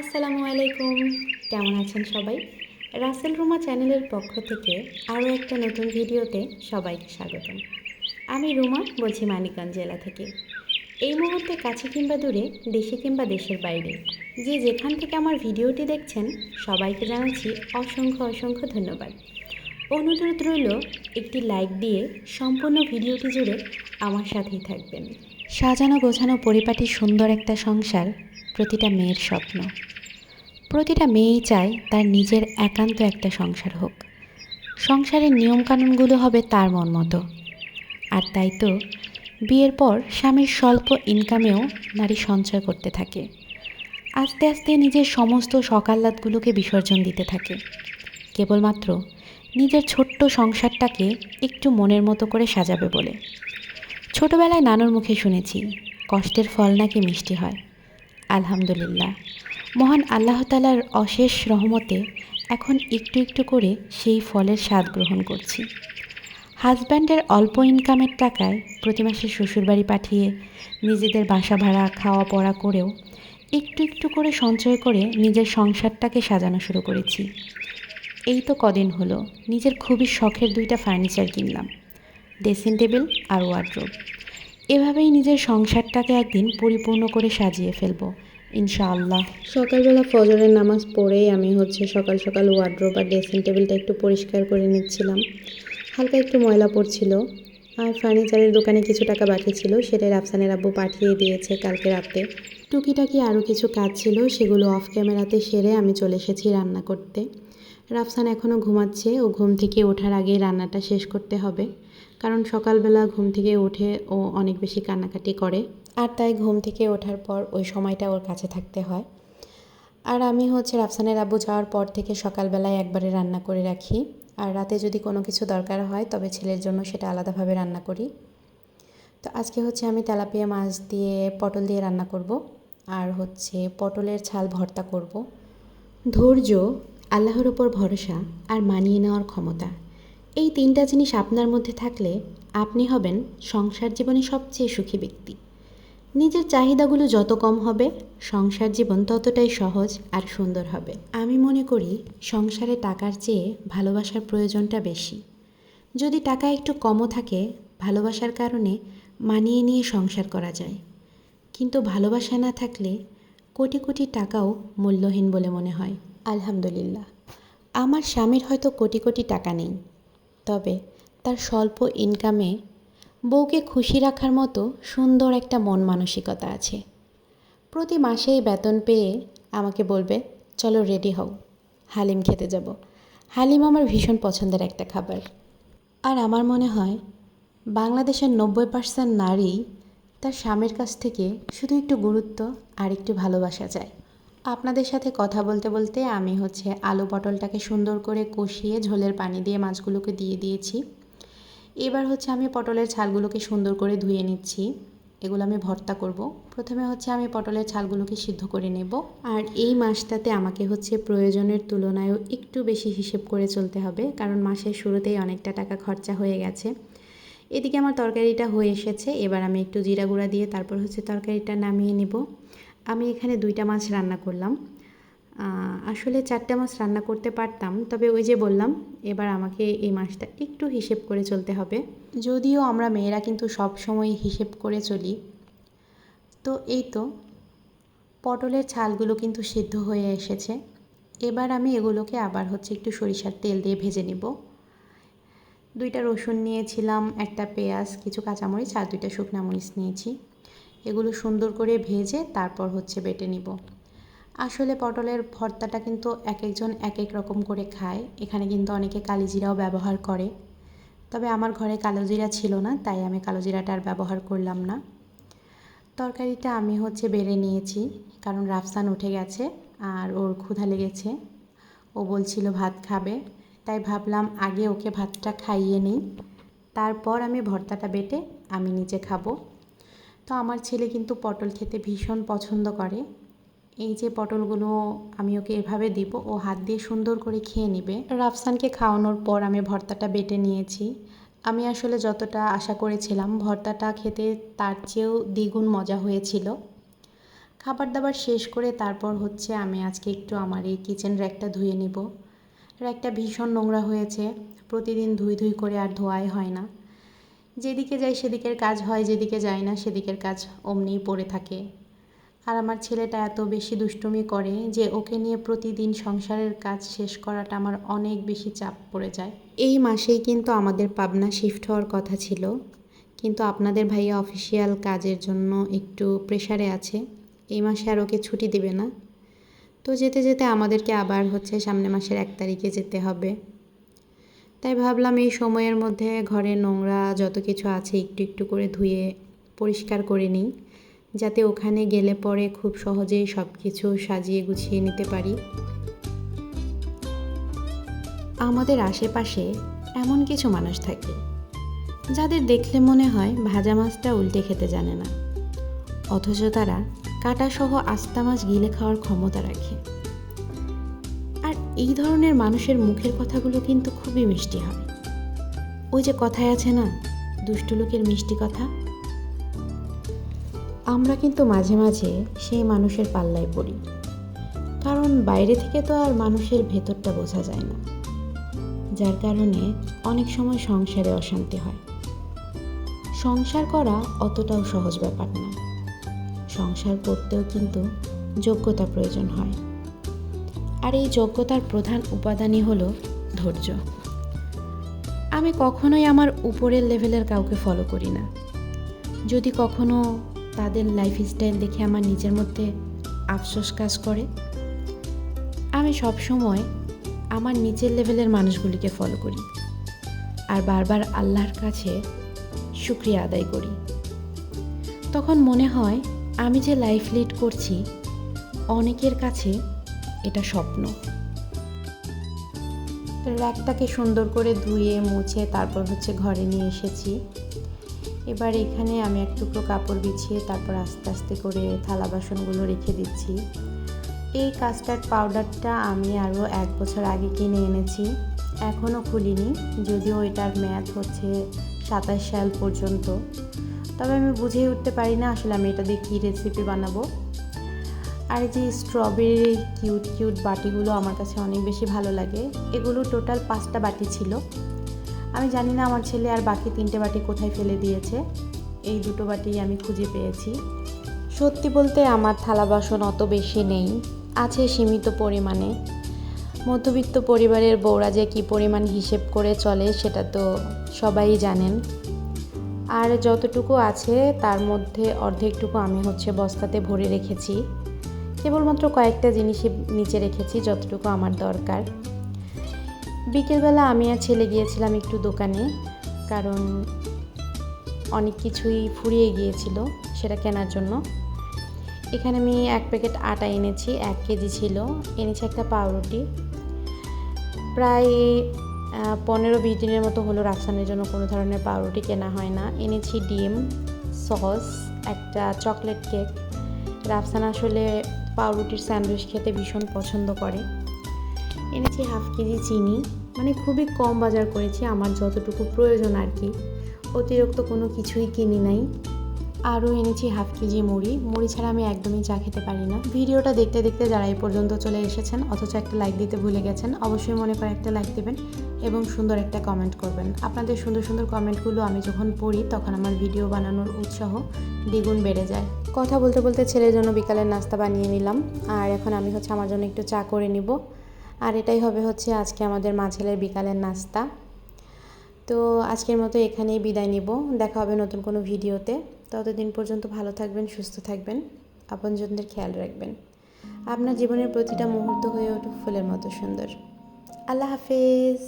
আসসালামু আলাইকুম। কেমন আছেন সবাই? রাসেল রুমা চ্যানেলের পক্ষ থেকে আরও একটা নতুন ভিডিওতে সবাইকে স্বাগতম। আমি রুমা, বলছি মানিকগঞ্জ জেলা থেকে। এই মুহূর্তে কাছে কিংবা দূরে, দেশে কিংবা দেশের বাইরে, যে যেখান থেকে আমার ভিডিওটি দেখছেন সবাইকে জানাচ্ছি অসংখ্য অসংখ্য ধন্যবাদ। অনুরোধ রইল একটি লাইক দিয়ে সম্পূর্ণ ভিডিওটি জুড়ে আমার সাথেই থাকবেন। সাজানো গোছানো পরিপাটি সুন্দর একটা সংসার প্রতিটা মেয়ের স্বপ্ন। প্রতিটা মেয়েই চায় তার নিজের একান্ত একটা সংসার হোক, সংসারের নিয়মকানুনগুলো হবে তার মন মতো। আর তাই তো বিয়ের পর স্বামীর স্বল্প ইনকামেও নারী সঞ্চয় করতে থাকে, আস্তে আস্তে নিজের সমস্ত সকাল্লাতগুলোকে বিসর্জন দিতে থাকে, কেবলমাত্র নিজের ছোট্ট সংসারটাকে একটু মনের মতো করে সাজাবে বলে। ছোটবেলায় নানুর মুখে শুনেছি, কষ্টের ফল নাকি মিষ্টি হয়। আলহামদুলিল্লাহ, মহান আল্লাহ তাআলার অশেষ রহমতে এখন একটু একটু করে সেই ফলের স্বাদ গ্রহণ করছি। হাজব্যান্ডের অল্প ইনকামের টাকায় প্রতি মাসে শ্বশুরবাড়ি পাঠিয়ে নিজেদের বাসা ভাড়া খাওয়া পড়া করেও একটু একটু করে সঞ্চয় করে নিজের সংসারটাকে সাজানো শুরু করেছি। এই তো কদিন হলো নিজের খুবই শখের 2টা ফার্নিচার কিনলাম, ড্রেসিং টেবিল আর ওয়ার্ড্রোব। এভাবেই নিজের সংসারটাকে একদিন পরিপূর্ণ করে সাজিয়ে ফেলবো ইনশাআল্লাহ। সকালবেলা ফজরের নামাজ পড়েই আমি সকাল সকাল ওয়ার্ড্রোব আর ড্রেসিং টেবিলটা একটু পরিষ্কার করে নিচ্ছিলাম। হালকা একটু ময়লা পড়ছিল, আর ফার্নিচারের দোকানে কিছু টাকা বাকি ছিল, সেটা রাফসানের আব্বু পাঠিয়ে দিয়েছে কালকে রাতে। টুকিটাকি আরও কিছু কাজ ছিল, সেগুলো অফ ক্যামেরাতে সেরে আমি চলে এসেছি রান্না করতে। রাফসান এখনও ঘুমাচ্ছে, ও ঘুম থেকে ওঠার আগেই রান্নাটা শেষ করতে হবে, কারণ সকালবেলা ঘুম থেকে উঠে ও অনেক বেশি কান্নাকাটি করে, আর তাই ঘুম থেকে ওঠার পর ওই সময়টা ওর কাছে থাকতে হয়। আর আমি রাফসানের আব্বু যাওয়ার পর থেকে সকালবেলায় একবারে রান্না করে রাখি, আর রাতে যদি কোনো কিছু দরকার হয় তবে ছেলের জন্য সেটা আলাদাভাবে রান্না করি। তো আজকে আমি তেলাপিয়া মাছ দিয়ে পটল দিয়ে রান্না করব, আর পটলের ছাল ভর্তা করব। ধৈর্য, আল্লাহর ওপর ভরসা আর মানিয়ে নেওয়ার ক্ষমতা, এই 3টা জিনিস আপনার মধ্যে থাকলে আপনি হবেন সংসার জীবনে সবচেয়ে সুখী ব্যক্তি। নিজের চাহিদাগুলো যত কম হবে, সংসার জীবন ততটাই সহজ আর সুন্দর হবে। আমি মনে করি সংসারে টাকার চেয়ে ভালোবাসার প্রয়োজনটা বেশি। যদি টাকা একটু কমও থাকে, ভালোবাসার কারণে মানিয়ে নিয়ে সংসার করা যায়। কিন্তু ভালোবাসা না থাকলে কোটি কোটি টাকাও মূল্যহীন বলে মনে হয়। আলহামদুলিল্লাহ, আমার স্বামীর হয়তো কোটি কোটি টাকা নেই, তবে তার স্বল্প ইনকামে বউকে খুশি রাখার মতো সুন্দর একটা মন মানসিকতা আছে। প্রতি মাসেই বেতন পেয়ে আমাকে বলবে, চলো রেডি হও, হালিম খেতে যাব। হালিম আমার ভীষণ পছন্দের একটা খাবার। আর আমার মনে হয় বাংলাদেশের 90% নারী তার স্বামীর কাছ থেকে শুধু একটু গুরুত্ব আর একটু ভালোবাসা চায়। আপনাদের সাথে কথা বলতে বলতে আমি আলু পটলটাকে সুন্দর করে কষিয়ে ঝোলের পানি দিয়ে মাছগুলোকে দিয়ে দিয়েছি। এবার আমি পটলের ছালগুলোকে সুন্দর করে ধুয়ে নিচ্ছি। এগুলো আমি ভর্তা করব। প্রথমে আমি পটলের ছালগুলোকে সিদ্ধ করে নেব, আর এই মাসটাতে আমাকে প্রয়োজনের তুলনায়ও একটু বেশি হিসেব করে চলতে হবে, কারণ মাসের শুরুতেই অনেকটা টাকা খরচা হয়ে গেছে। এদিকে আমার তরকারিটা হয়ে এসেছে, এবার আমি একটু জিরা গুঁড়া দিয়ে তারপর তরকারিটা নামিয়ে নেব। আমি এখানে 2টা মাছ রান্না করলাম, আসলে 4টে মাছ রান্না করতে পারতাম, তবে ওই যে বললাম এবার আমাকে এই মাছটা একটু হিসেব করে চলতে হবে। যদিও আমরা মেয়েরা কিন্তু সব সময় হিসেব করে চলি। তো এই তো পটলের ছালগুলো কিন্তু সিদ্ধ হয়ে এসেছে। এবার আমি এগুলোকে আবার একটু সরিষার তেল দিয়ে ভেজে নেব। 2টা রসুন নিয়েছিলাম, একটা পেঁয়াজ, কিছু কাঁচামরিচ আর 2টা শুকনা মরিচ নিয়েছি। এগুলো সুন্দর করে ভেজে তারপর বেটে নিব। আসলে পটলের ভর্তাটা কিন্তু এক একজন এক এক রকম করে খায়। এখানে কিন্তু অনেকে কালিজিরাও ব্যবহার করে, তবে আমার ঘরে কালোজিরা ছিল না, তাই আমি কালোজিরাটা আর ব্যবহার করলাম না। তরকারিটা আমি বেড়ে নিয়েছি, কারণ রাফসান উঠে গেছে আর ওর ক্ষুধা লেগেছে, ও বলছিল ভাত খাবে, তাই ভাবলাম আগে ওকে ভাতটা খাইয়ে নিই, তারপর আমি ভর্তাটা বেটে আমি নিজে খাবো। তো আমার ছেলে কিন্তু পটল খেতে ভীষণ পছন্দ করে। এই যে পটলগুলো আমি ওকে এভাবে দিব, ও হাত দিয়ে সুন্দর করে খেয়ে নেবে। রাফসানকে খাওয়ানোর পর আমি ভর্তাটা বেটে নিয়েছি। আমি আসলে যতটা আশা করেছিলাম ভর্তাটা খেতে তার চেয়েও দ্বিগুণ মজা হয়েছিল। খাবার দাবার শেষ করে তারপর হচ্ছে আমি আজকে একটু আমার এই কিচেন র্যাকটা ধুয়ে নিব। র্যাকটা ভীষণ নোংরা হয়েছে, প্রতিদিন ধুই ধুই করে আর ধোয়াই হয় না। যেদিকে যাই সেদিকের কাজ হয়, যেদিকে যাই না সেদিকের কাজ অমনিই পড়ে থাকে। আর আমার ছেলেটা এত বেশি দুষ্টুমি করে যে ওকে নিয়ে প্রতিদিন সংসারের কাজ শেষ করাটা আমার অনেক বেশি চাপ পড়ে যায়। এই মাসেই কিন্তু আমাদের পাবনা শিফট হওয়ার কথা ছিল, কিন্তু আপনাদের ভাইয়া অফিসিয়াল কাজের জন্য একটু প্রেশারে আছে। এই মাসে আর ওকে ছুটি দেবে না। তো যেতে যেতে আমাদেরকে আবার হচ্ছে সামনের মাসের 1 তারিখে যেতে হবে। তাই ভাবলাম এই সময়ের মধ্যে ঘরে নোংরা যত কিছু আছে একটু একটু করে ধুয়ে পরিষ্কার করে নিই, যাতে ওখানে গেলে পরে খুব সহজেই সব কিছু সাজিয়ে গুছিয়ে নিতে পারি। আমাদের আশেপাশে এমন কিছু মানুষ থাকে যাদের দেখলে মনে হয় ভাজা মাছটা উল্টে খেতে জানে না, অথচ তারা কাঁটাসহ আস্তা মাছ গিলে খাওয়ার ক্ষমতা রাখে। আর এই ধরনের মানুষের মুখের কথাগুলো কিন্তু খুবই মিষ্টি হয়। ওই যে কথায় আছে না, দুষ্টু লোকের মিষ্টি কথা। আমরা কিন্তু মাঝে মাঝে সেই মানুষের পাল্লায় পড়ি, কারণ বাইরে থেকে তো আর মানুষের ভেতরটা বোঝা যায় না, যার কারণে অনেক সময় সংসারে অশান্তি হয়। সংসার করা অতটাও সহজ ব্যাপার না, সংসার করতেও কিন্তু যোগ্যতা প্রয়োজন হয়। আর এই যোগ্যতার প্রধান উপাদানই হলো ধৈর্য। আমি কখনোই আমার উপরের লেভেলের কাউকে ফলো করি না। যদি কখনো তাদের লাইফস্টাইল দেখে আমার নিজের মধ্যে আফসোস কাজ করে, আমি সবসময় আমার নিচের লেভেলের মানুষগুলিকে ফলো করি আর বারবার আল্লাহর কাছে শুকরিয়া আদায় করি। তখন মনে হয় আমি যে লাইফ লিড করছি অনেকের কাছে এটা স্বপ্ন। র্যাকটাকে সুন্দর করে ধুয়ে মুছে তারপর হচ্ছে ঘরে নিয়ে এসেছি। এবার এখানে আমি এক টুকরো কাপড় বিছিয়ে তারপর আস্তে আস্তে করে থালা বাসনগুলো রেখে দিচ্ছি। এই কাস্টার্ড পাউডারটা আমি আরও 1 বছর আগে কিনে এনেছি, এখনও খুলিনি, যদিও এটার মেয়াদ হচ্ছে 27 সাল পর্যন্ত। তবে আমি বুঝেই উঠতে পারি না আসলে আমি এটা দিয়ে কী রেসিপি বানাবো। আর এই যে স্ট্রবেরি কিউট কিউট বাটিগুলো আমার কাছে অনেক বেশি ভালো লাগে। এগুলো টোটাল 5টা বাটি ছিল। আমি জানি না আমার ছেলে আর বাকি 3টে বাটি কোথায় ফেলে দিয়েছে। এই 2টো বাটি আমি খুঁজে পেয়েছি। সত্যি বলতে আমার থালা বাসন অত বেশি নেই, আছে সীমিত পরিমাণে। মধ্যবিত্ত পরিবারের বউরা যে কী পরিমাণ হিসেব করে চলে সেটা তো সবাই জানেন। আর যতটুকু আছে তার মধ্যে অর্ধেকটুকু আমি হচ্ছে বস্তাতে ভরে রেখেছি। কেবলমাত্র কয়েকটা জিনিসই নিচে রেখেছি যতটুকু আমার দরকার। বিকেলবেলা আমি আর ছেলে গিয়েছিলাম একটু দোকানে, কারণ অনেক কিছুই ফুরিয়ে গিয়েছিল সেটা কেনার জন্য। এখানে আমি 1 প্যাকেট আটা এনেছি, 1 কেজি ছিল। এনেছি একটা পাউরুটি, প্রায় 15-20 দিনের মতো হলো রাফসানের জন্য কোনো ধরনের পাউরুটি কেনা হয় না। এনেছি ডিম, সস, একটা চকলেট কেক। রাফসান আসলে পাউরুটির স্যান্ডউইচ খেতে ভীষণ পছন্দ করে। এনেছি 1/2 কেজি চিনি, মানে খুবই কম বাজার করেছি, আমার যতটুকু প্রয়োজন আর কি, অতিরিক্ত কোনো কিছুই কিনি নাই। আরও এনেছি 1/2 কেজি মুড়ি। মুড়ি ছাড়া আমি একদমই চা খেতে পারি না। ভিডিওটা দেখতে দেখতে যারা এই পর্যন্ত চলে এসেছেন অথচ একটা লাইক দিতে ভুলে গেছেন, অবশ্যই মনে করে একটা লাইক দেবেন এবং সুন্দর একটা কমেন্ট করবেন। আপনাদের সুন্দর সুন্দর কমেন্টগুলো আমি যখন পড়ি তখন আমার ভিডিও বানানোর উৎসাহ দ্বিগুণ বেড়ে যায়। কথা বলতে বলতে ছেলের জন্য বিকালের নাস্তা বানিয়ে নিলাম, আর এখন আমি হচ্ছে আমার জন্য একটু চা করে নিব। আর এটাই হবে হচ্ছে আজকে আমাদের মা ছেলের বিকালের নাস্তা। তো আজকের মতো এখানেই বিদায় নিব, দেখা হবে নতুন কোনো ভিডিওতে। ততদিন পর্যন্ত ভালো থাকবেন, সুস্থ থাকবেন, আপনজনদের খেয়াল রাখবেন। আপনার জীবনের প্রতিটা মুহূর্ত হয়ে উঠুক ফুলের মতো সুন্দর। আল্লাহ হাফেজ।